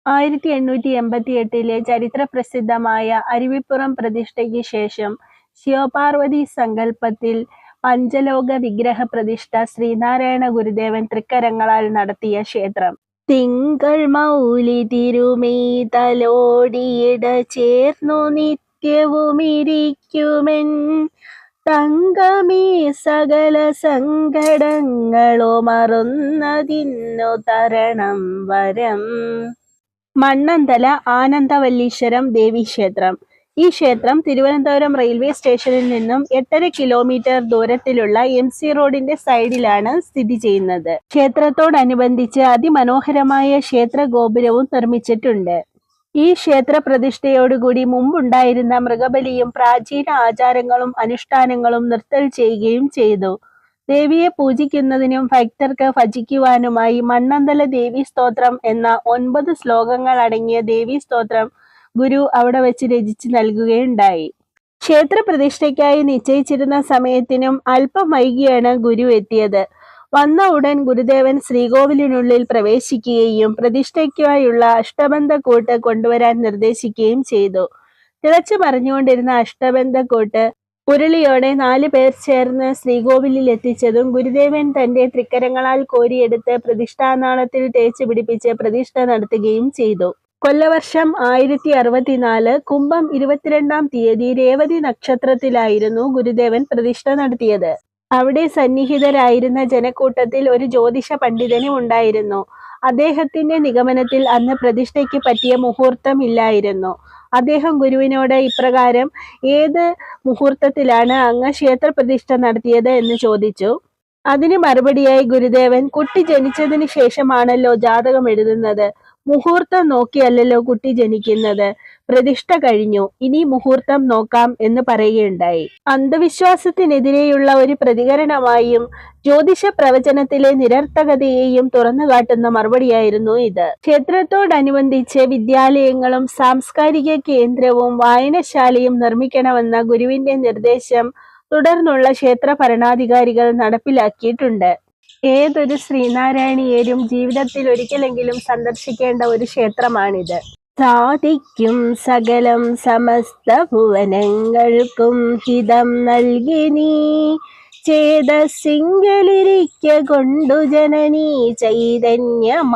1888 ചരിത്രപ്രസിദ്ധമായ അരുവിപ്പുറം പ്രതിഷ്ഠയ്ക്ക് ശേഷം ശിവപാർവതി സങ്കല്പത്തിൽ പഞ്ചലോക വിഗ്രഹ പ്രതിഷ്ഠ ശ്രീനാരായണ ഗുരുദേവൻ തൃക്കരങ്ങളാൽ നടത്തിയ ക്ഷേത്രം. തിങ്കൾ മൗലി തിരുമീതലോടിയിട ചേർന്നു നിത്യവുമിരിക്കുമെൻ തങ്കമേ സകല സങ്കടങ്ങളോ മറന്നതിന്നു തരണം വരം. മണ്ണന്തല ആനന്ദവല്ലീശ്വരം ദേവീക്ഷേത്രം. ഈ ക്ഷേത്രം തിരുവനന്തപുരം റെയിൽവേ സ്റ്റേഷനിൽ നിന്നും 8.5 കിലോമീറ്റർ ദൂരത്തിലുള്ള MC റോഡിന്റെ സൈഡിലാണ് സ്ഥിതി ചെയ്യുന്നത്. ക്ഷേത്രത്തോടനുബന്ധിച്ച് അതിമനോഹരമായ ക്ഷേത്ര ഗോപുരവും നിർമ്മിച്ചിട്ടുണ്ട്. ഈ ക്ഷേത്ര പ്രതിഷ്ഠയോടുകൂടി മുമ്പുണ്ടായിരുന്ന മൃഗബലിയും പ്രാചീന ആചാരങ്ങളും അനുഷ്ഠാനങ്ങളും നിർത്തൽ ചെയ്യുകയും ചെയ്തു. ദേവിയെ പൂജിക്കുന്നതിനും ഭക്തർക്ക് ഭജിക്കുവാനുമായി മണ്ണന്തല ദേവീ സ്തോത്രം എന്ന 9 ശ്ലോകങ്ങൾ അടങ്ങിയ ദേവീ സ്തോത്രം ഗുരു അവിടെ വെച്ച് രചിച്ചു നൽകുകയുണ്ടായി. ക്ഷേത്ര പ്രതിഷ്ഠയ്ക്കായി നിശ്ചയിച്ചിരുന്ന സമയത്തിനും അല്പം വൈകിയാണ് ഗുരു എത്തിയത്. വന്ന ഉടൻ ഗുരുദേവൻ ശ്രീകോവിലിനുള്ളിൽ പ്രവേശിക്കുകയും പ്രതിഷ്ഠയ്ക്കായുള്ള അഷ്ടബന്ധക്കൂട്ട് കൊണ്ടുവരാൻ നിർദ്ദേശിക്കുകയും ചെയ്തു. തിളച്ചു മറിഞ്ഞുകൊണ്ടിരുന്ന അഷ്ടബന്ധക്കൂട്ട് ഉരുളിയോടെ 4 പേർ ചേർന്ന് ശ്രീകോവിലിൽ എത്തിച്ചതും ഗുരുദേവൻ തന്റെ തൃക്കരങ്ങളാൽ കോരിയെടുത്ത് പ്രതിഷ്ഠാനാളത്തിൽ തേച്ച് പിടിപ്പിച്ച് പ്രതിഷ്ഠ നടത്തുകയും ചെയ്തു. കൊല്ലവർഷം 1064 കുംഭം 22-ാം തീയതി രേവതി നക്ഷത്രത്തിലായിരുന്നു ഗുരുദേവൻ പ്രതിഷ്ഠ നടത്തിയത്. അവിടെ സന്നിഹിതരായിരുന്ന ജനക്കൂട്ടത്തിൽ ഒരു ജ്യോതിഷ പണ്ഡിതനും ഉണ്ടായിരുന്നു. അദ്ദേഹത്തിന്റെ നിഗമനത്തിൽ അന്ന് പ്രതിഷ്ഠയ്ക്ക് പറ്റിയ മുഹൂർത്തം ഇല്ലായിരുന്നു. അദ്ദേഹം ഗുരുവിനോട് ഇപ്രകാരം, ഏത് മുഹൂർത്തത്തിലാണ് അങ്ങ് ക്ഷേത്ര പ്രതിഷ്ഠ നടത്തിയത് എന്ന് ചോദിച്ചു. അതിന് മറുപടിയായി ഗുരുദേവൻ, കുട്ടി ജനിച്ചതിന് ശേഷമാണല്ലോ ജാതകം എഴുതുന്നത്, മുഹൂർത്തം നോക്കിയല്ലല്ലോ കുട്ടി ജനിക്കുന്നത്. പ്രതിഷ്ഠ കഴിഞ്ഞു, ഇനി മുഹൂർത്തം നോക്കാം എന്ന് പറയുകയുണ്ടായി. അന്ധവിശ്വാസത്തിനെതിരെയുള്ള ഒരു പ്രതികരണമായും ജ്യോതിഷ പ്രവചനത്തിലെ നിരർത്ഥകതയെയും തുറന്നുകാട്ടുന്ന മറുപടിയായിരുന്നു ഇത്. ക്ഷേത്രത്തോടനുബന്ധിച്ച് വിദ്യാലയങ്ങളും സാംസ്കാരിക കേന്ദ്രവും വായനശാലയും നിർമ്മിക്കണമെന്ന ഗുരുവിന്റെ നിർദ്ദേശം തുടർന്നുള്ള ക്ഷേത്ര ഭരണാധികാരികൾ നടപ്പിലാക്കിയിട്ടുണ്ട്. ഏതൊരു ശ്രീനാരായണീയരും ജീവിതത്തിൽ ഒരിക്കലെങ്കിലും സന്ദർശിക്കേണ്ട ഒരു ക്ഷേത്രമാണിത്. സാധിക്കും സകലം സമസ്ത ഭുവനങ്ങൾക്കും ഹിതം നൽകി നീ ചേതസിങ്കലിരിക്ക കൊണ്ടു ജനനീ ചൈതന്യമായെപ്പോഴും